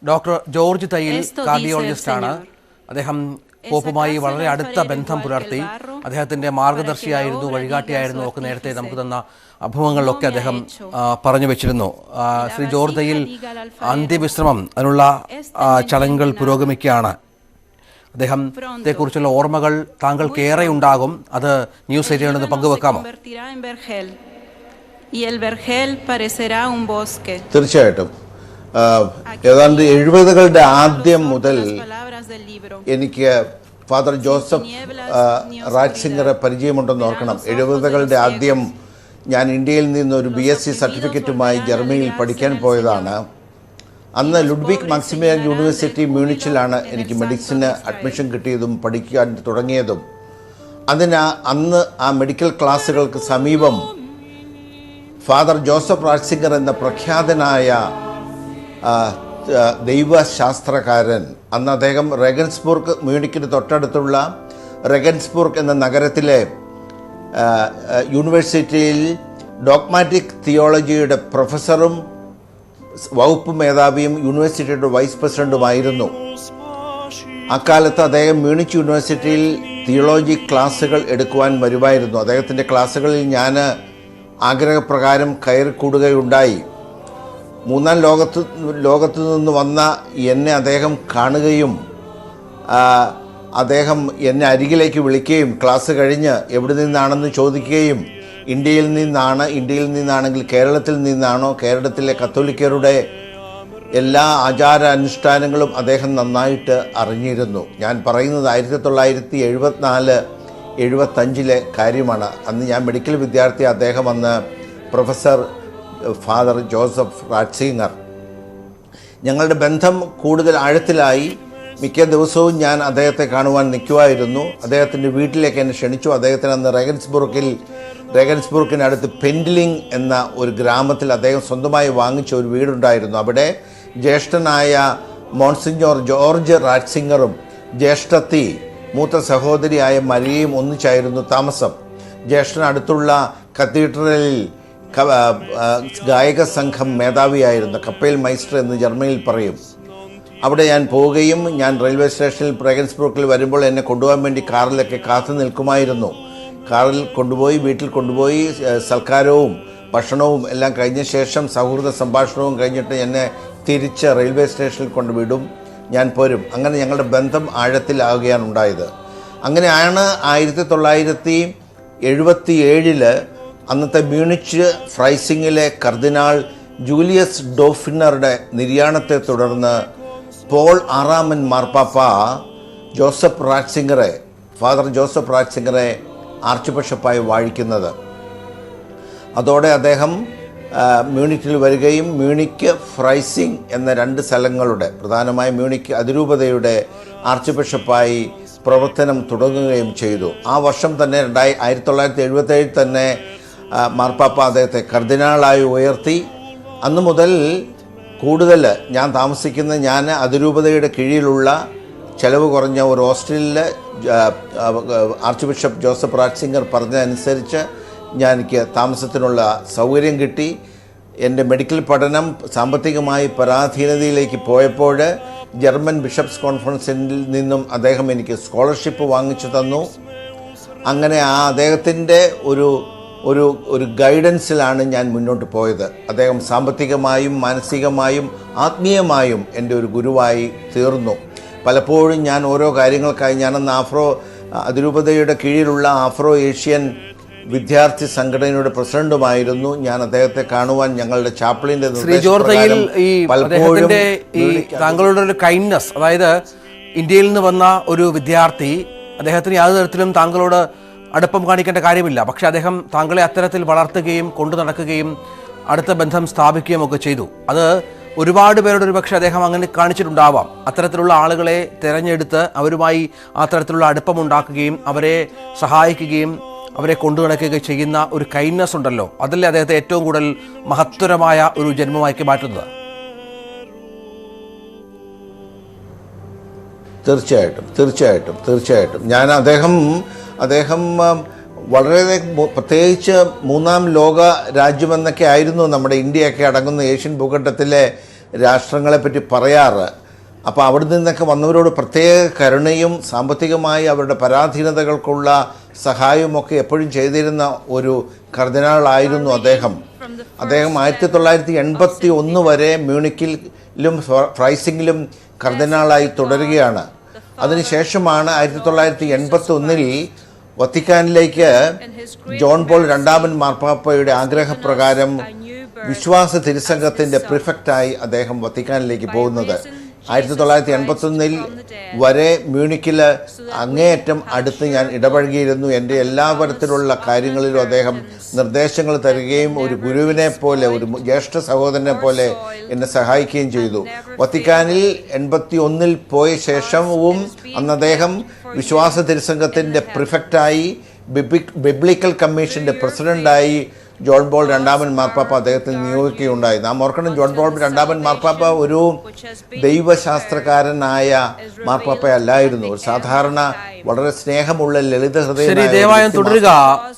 Doctor George Thayyil കാർഡിയോളജിസ്റ്റാണ്. അദ്ദേഹം പോപ്പുമായി വളരെ അടുത്ത ബന്ധം പുലർത്തി. അദ്ദേഹത്തിൻ്റെ മാർഗദർശിയായിരുന്നു, വഴികാട്ടിയായിരുന്നു ഒക്കെ നേരത്തെ നമുക്ക് തന്ന അഭിമുഖങ്ങളിലൊക്കെ അദ്ദേഹം പറഞ്ഞു വെച്ചിരുന്നു. ശ്രീ ജോർജ് തയ്യിൽ അന്ത്യവിശ്രമം അതിനുള്ള ചടങ്ങുകൾ പുരോഗമിക്കുകയാണ്. അദ്ദേഹത്തെക്കുറിച്ചുള്ള ഓർമ്മകൾ താങ്കൾക്കേറെ ഉണ്ടാകും. അത് ന്യൂസ് ഏരിയയോട് പങ്കുവെക്കാമോ? തീർച്ചയായിട്ടും. ഏതാണ്ട് 70കളുടെ ആദ്യം മുതൽ എനിക്ക് ഫാദർ ജോസഫ് റാറ്റ്സിംഗറെ പരിചയമുണ്ടെന്ന് ഓർക്കണം. 70കളുടെ ആദ്യം ഞാൻ ഇന്ത്യയിൽ നിന്ന് ഒരു BSc സർട്ടിഫിക്കറ്റുമായി ജർമ്മനിയിൽ പഠിക്കാൻ പോയതാണ്. അന്ന് ലുഡ്വിഗ് മാക്സിമിലിയൻ യൂണിവേഴ്സിറ്റി മ്യൂണിച്ചിലാണ് എനിക്ക് മെഡിസിന് അഡ്മിഷൻ കിട്ടിയതും പഠിക്കാൻ തുടങ്ങിയതും. അന്ന് ആ മെഡിക്കൽ ക്ലാസ്സുകൾക്ക് സമീപം ഫാദർ ജോസഫ് റാറ്റ്സിംഗർ എന്ന പ്രഖ്യാതനായ ദൈവശാസ്ത്രകാരൻ, അന്ന് അദ്ദേഹം റെഗൻസ്ബുർഗ്, മ്യൂണിക്കിന് തൊട്ടടുത്തുള്ള റെഗൻസ്ബുർഗ് എന്ന നഗരത്തിലെ യൂണിവേഴ്സിറ്റിയിൽ ഡോഗ്മാറ്റിക് തിയോളജിയുടെ പ്രൊഫസറും വകുപ്പ് മേധാവിയും യൂണിവേഴ്സിറ്റിയുടെ വൈസ് പ്രസിഡന്റുമായിരുന്നു. അക്കാലത്ത് അദ്ദേഹം മ്യൂണിച്ച് യൂണിവേഴ്സിറ്റിയിൽ തിയോളജി ക്ലാസ്സുകൾ എടുക്കുവാൻ വരുമായിരുന്നു. അദ്ദേഹത്തിൻ്റെ ക്ലാസ്സുകളിൽ ഞാൻ ആഗ്രഹപ്രകാരം കയറിക്കൂടുകയുണ്ടായി. മൂന്നാം ലോകത്തു നിന്ന് വന്ന എന്നെ അദ്ദേഹം കാണുകയും അദ്ദേഹം എന്നെ അരികിലേക്ക് വിളിക്കുകയും ക്ലാസ് കഴിഞ്ഞ് എവിടെ നിന്നാണെന്ന് ചോദിക്കുകയും, ഇന്ത്യയിൽ നിന്നാണെങ്കിൽ കേരളത്തിൽ നിന്നാണോ, കേരളത്തിലെ കത്തോലിക്കരുടെ എല്ലാ ആചാര അനുഷ്ഠാനങ്ങളും അദ്ദേഹം നന്നായിട്ട് അറിഞ്ഞിരുന്നു. ഞാൻ പറയുന്നത് 1974-75 കാര്യമാണ്. അന്ന് ഞാൻ മെഡിക്കൽ വിദ്യാർത്ഥി. അദ്ദേഹം അന്ന് പ്രൊഫസർ ഫാദർ ജോസഫ് റാറ്റ്സിംഗർ. ഞങ്ങളുടെ ബന്ധം കൂടുതൽ ആഴത്തിലായി. മിക്ക ദിവസവും ഞാൻ അദ്ദേഹത്തെ കാണുവാൻ നിൽക്കുമായിരുന്നു. അദ്ദേഹത്തിൻ്റെ വീട്ടിലേക്ക് എന്നെ ക്ഷണിച്ചു. അദ്ദേഹത്തിന് അന്ന് റെഗൻസ്ബുർഗിനടുത്ത് പെൻഡിലിംഗ് എന്ന ഒരു ഗ്രാമത്തിൽ അദ്ദേഹം സ്വന്തമായി വാങ്ങിച്ച ഒരു വീടുണ്ടായിരുന്നു. അവിടെ ജ്യേഷ്ഠനായ മോൺസിഞ്ഞോർ ജോർജ് റാറ്റ്സിംഗറും ജ്യേഷ്ഠത്തി മൂത്ത സഹോദരിയായ മരിയയും ഒന്നിച്ചായിരുന്നു താമസം. ജ്യേഷ്ഠനടുത്തുള്ള കത്തീഡ്രലിൽ ഗായക സംഘം മേധാവിയായിരുന്നു. കപ്പേൽ മൈസ്റ്റർ എന്ന് ജർമ്മനിയിൽ പറയും. അവിടെ ഞാൻ പോവുകയും ഞാൻ റെയിൽവേ സ്റ്റേഷനിൽ റെഗൻസ്ബുർഗിൽ വരുമ്പോൾ എന്നെ കൊണ്ടുപോകാൻ വേണ്ടി കാറിലൊക്കെ കാത്തു നിൽക്കുമായിരുന്നു. കാറിൽ കൊണ്ടുപോയി വീട്ടിൽ കൊണ്ടുപോയി സൽക്കാരവും ഭക്ഷണവും എല്ലാം കഴിഞ്ഞ ശേഷം സൗഹൃദ സംഭാഷണവും കഴിഞ്ഞിട്ട് എന്നെ തിരിച്ച് റെയിൽവേ സ്റ്റേഷനിൽ കൊണ്ടുവിടും. ഞാൻ പോരും. അങ്ങനെ ഞങ്ങളുടെ ബന്ധം ആഴത്തിലാവുകയാണ് ഉണ്ടായത്. അങ്ങനെയാണ് 1977 അന്നത്തെ മ്യൂണിച്ച് ഫ്രൈസിങ്ങിലെ കർദിനാൾ ജൂലിയസ് ഡോഫിനറുടെ നിര്യാണത്തെ തുടർന്ന് പോൾ ആറാമൻ മാർപ്പാപ്പ ഫാദർ ജോസഫ് റാറ്റ്സിംഗറെ ആർച്ച് ബിഷപ്പായി വാഴിക്കുന്നത്. അതോടെ അദ്ദേഹം മ്യൂണിക്കിൽ വരികയും മ്യൂണിക്ക് ഫ്രൈസിംഗ് എന്ന 2 സ്ഥലങ്ങളുടെ, പ്രധാനമായും മ്യൂണിക്ക് അതിരൂപതയുടെ ആർച്ച് ബിഷപ്പായി പ്രവർത്തനം തുടങ്ങുകയും ചെയ്തു. ആ വർഷം തന്നെ 1977 തന്നെ മാർപ്പാപ്പ അദ്ദേഹത്തെ കർദിനാളായി ഉയർത്തി. അന്നു മുതൽ കൂടുതൽ ഞാൻ അതിരൂപതയുടെ കീഴിലുള്ള ചെലവ് കുറഞ്ഞ ഒരു ഹോസ്റ്റലിൽ ആർച്ച് ബിഷപ്പ് ജോസഫ് റാറ്റ്സിംഗർ പറഞ്ഞതനുസരിച്ച് എനിക്ക് താമസത്തിനുള്ള സൗകര്യം കിട്ടി. എൻ്റെ മെഡിക്കൽ പഠനം സാമ്പത്തികമായി പരാധീനതയിലേക്ക് പോയപ്പോൾ ജർമ്മൻ ബിഷപ്സ് കോൺഫറൻസിൽ നിന്നും അദ്ദേഹം എനിക്ക് സ്കോളർഷിപ്പ് വാങ്ങിച്ചു തന്നു. അങ്ങനെ അദ്ദേഹത്തിൻ്റെ ഒരു ഗൈഡൻസിലാണ് ഞാൻ മുന്നോട്ട് പോയത്. അദ്ദേഹം സാമ്പത്തികമായും മാനസികമായും ആത്മീയമായും എൻ്റെ ഒരു ഗുരുവായി തീർന്നു. പലപ്പോഴും ഞാൻ ഓരോ കാര്യങ്ങൾക്കായി, ഞാനന്ന് അതിരൂപതയുടെ കീഴിലുള്ള ആഫ്രോ ഏഷ്യൻ വിദ്യാർത്ഥി സംഘടനയുടെ പ്രസിഡന്റുമായിരുന്നു. ഞാൻ അദ്ദേഹത്തെ കാണുവാൻ ഞങ്ങളുടെ ചാപ്ലിൻ്റെ താങ്കളുടെ ഒരു കൈൻഡ്നസ്, അതായത് ഇന്ത്യയിൽ നിന്ന് വന്ന ഒരു വിദ്യാർത്ഥി, അദ്ദേഹത്തിന് യാതൊരു തരത്തിലും താങ്കളോട് അടുപ്പം കാണിക്കേണ്ട കാര്യമില്ല. പക്ഷെ അദ്ദേഹം താങ്കളെ അത്തരത്തിൽ വളർത്തുകയും കൊണ്ടു നടക്കുകയും അടുത്ത ബന്ധം സ്ഥാപിക്കുകയും ഒക്കെ ചെയ്തു. അത് ഒരുപാട് പേരോട് ഒരു പക്ഷേ അദ്ദേഹം അങ്ങനെ കാണിച്ചിട്ടുണ്ടാവാം. അത്തരത്തിലുള്ള ആളുകളെ തിരഞ്ഞെടുത്ത് അവരുമായി അത്തരത്തിലുള്ള അടുപ്പമുണ്ടാക്കുകയും അവരെ സഹായിക്കുകയും അവരെ കൊണ്ടു നടക്കുകയും ചെയ്യുന്ന ഒരു കൈൻഡ്നസ് ഉണ്ടല്ലോ, അതല്ലേ അദ്ദേഹത്തെ ഏറ്റവും കൂടുതൽ മഹത്തരമായ ഒരു ജന്മമാക്കി മാറ്റുന്നത്. തീർച്ചയായിട്ടും ഞാൻ അദ്ദേഹം വളരെ, പ്രത്യേകിച്ച് 3ാം ലോക രാജ്യമെന്നൊക്കെ ആയിരുന്നു നമ്മുടെ ഇന്ത്യയൊക്കെ അടങ്ങുന്ന ഏഷ്യൻ ഭൂഖണ്ഡത്തിലെ രാഷ്ട്രങ്ങളെപ്പറ്റി പറയാറ്. അപ്പോൾ അവിടെ നിന്നൊക്കെ വന്നവരോട് പ്രത്യേക കരുണയും സാമ്പത്തികമായി അവരുടെ പരാധീനതകൾക്കുള്ള സഹായവുമൊക്കെ എപ്പോഴും ചെയ്തിരുന്ന ഒരു കർദിനാളായിരുന്നു അദ്ദേഹം. 1981 വരെ മ്യൂണിക്കിലും ഫ്രൈസിംഗിലും കർദിനാളായി തുടരുകയാണ്. അതിനുശേഷമാണ് 1981 വത്തിക്കാനിലേക്ക് ജോൺ പോൾ രണ്ടാമൻ മാർപ്പാപ്പയുടെ ആഗ്രഹപ്രകാരം വിശ്വാസ തിരുസംഘത്തിൻ്റെ പ്രിഫക്റ്റായി അദ്ദേഹം വത്തിക്കാനിലേക്ക് പോകുന്നത്. 1981 വരെ മ്യൂണിക്കിൽ അങ്ങേയറ്റം അടുത്ത് ഞാൻ ഇടപഴകിയിരുന്നു. എൻ്റെ എല്ലാ തരത്തിലുള്ള കാര്യങ്ങളിലും അദ്ദേഹം നിർദ്ദേശങ്ങൾ തരികയും ഒരു ഗുരുവിനെ പോലെ, ഒരു ജ്യേഷ്ഠ സഹോദരനെ പോലെ എന്നെ സഹായിക്കുകയും ചെയ്തു. വത്തിക്കാനിൽ 81 പോയ ശേഷവും അന്ന് അദ്ദേഹം വിശ്വാസ തിരുസംഘത്തിൻ്റെ പ്രിഫക്റ്റായി, ബിബ്ലിക്കൽ കമ്മീഷൻ്റെ പ്രസിഡൻ്റായി ജോൺ പോൾ രണ്ടാമൻ മാർപ്പാപ്പ അദ്ദേഹത്തിൽ നിയോഗിക്കുകയുണ്ടായി. നാം ഓർക്കണം, ജോൺ പോൾ രണ്ടാമൻ മാർപ്പാപ്പ ഒരു ദൈവശാസ്ത്രകാരനായ മാർപ്പാപ്പ അല്ലായിരുന്നു. ഒരു സാധാരണ വളരെ സ്നേഹമുള്ള ലളിത ഹൃദയനായ തുടരുക.